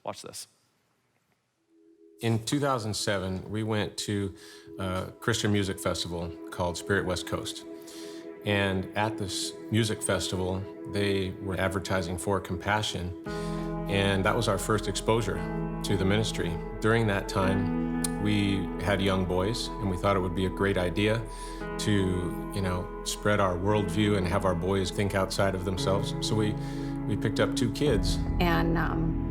Watch this. In 2007, we went to a Christian music festival called Spirit West Coast. And at this music festival, they were advertising for Compassion. And that was our first exposure to the ministry. During that time, we had young boys, and we thought it would be a great idea to, spread our worldview and have our boys think outside of themselves. So we picked up 2 kids. And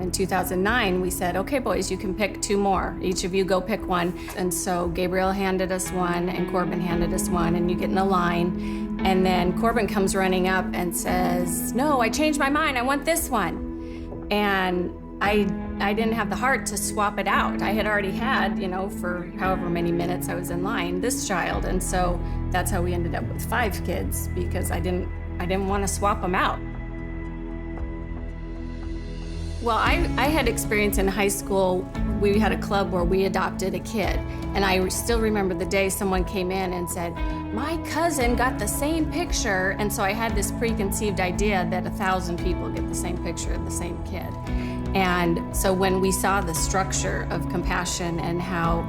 in 2009, we said, okay, boys, you can pick 2 more. Each of you go pick one. And so Gabriel handed us one, and Corbin handed us one, and you get in a line. And then Corbin comes running up and says, no, I changed my mind, I want this one. And I didn't have the heart to swap it out. I had already had, for however many minutes I was in line, this child. And so that's how we ended up with 5 kids, because I didn't want to swap them out. Well, I had experience in high school. We had a club where we adopted a kid. And I still remember the day someone came in and said, my cousin got the same picture. And so I had this preconceived idea that 1,000 people get the same picture of the same kid. And so when we saw the structure of Compassion and how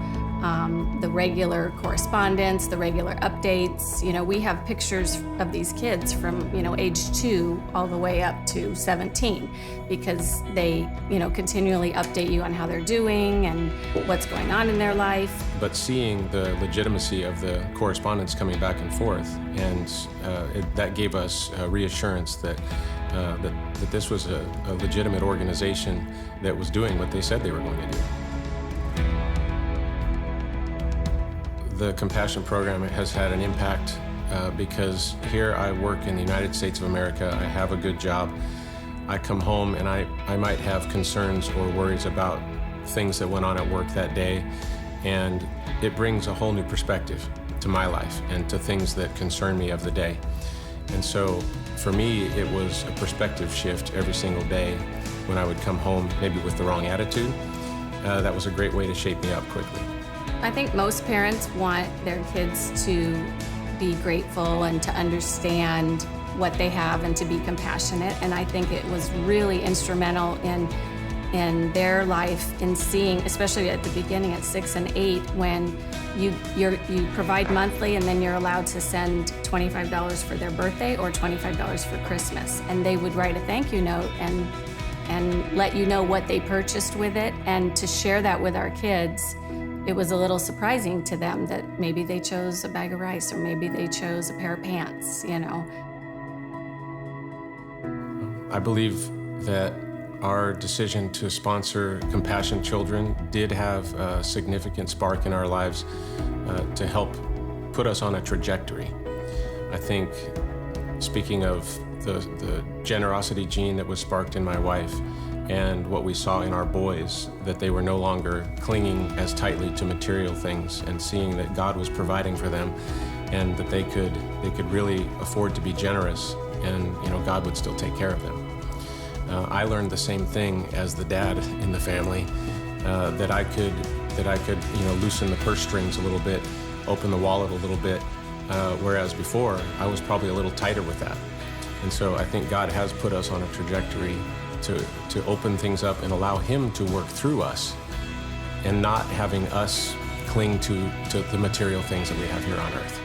the regular correspondence, the regular updates, we have pictures of these kids from, age 2 all the way up to 17, because they, continually update you on how they're doing and what's going on in their life. But seeing the legitimacy of the correspondence coming back and forth, and that gave us reassurance that this was a legitimate organization that was doing what they said they were going to do. The Compassion program has had an impact because here I work in the United States of America. I have a good job. I come home and I might have concerns or worries about things that went on at work that day, and it brings a whole new perspective to my life and to things that concern me of the day. And so for me, it was a perspective shift every single day when I would come home, maybe with the wrong attitude. That was a great way to shape me up quickly. I think most parents want their kids to be grateful and to understand what they have and to be compassionate. And I think it was really instrumental in their life in seeing, especially at the beginning at 6 and 8, when you provide monthly and then you're allowed to send $25 for their birthday or $25 for Christmas. And they would write a thank you note and let you know what they purchased with it. And to share that with our kids, it was a little surprising to them that maybe they chose a bag of rice or maybe they chose a pair of pants, I believe that our decision to sponsor Compassion Children did have a significant spark in our lives to help put us on a trajectory. I think, speaking of the generosity gene that was sparked in my wife and what we saw in our boys, that they were no longer clinging as tightly to material things and seeing that God was providing for them and that they could really afford to be generous, and God would still take care of them. I learned the same thing as the dad in the family, that I could loosen the purse strings a little bit, open the wallet a little bit, whereas before I was probably a little tighter with that. And so I think God has put us on a trajectory to open things up and allow Him to work through us, and not having us cling to the material things that we have here on earth.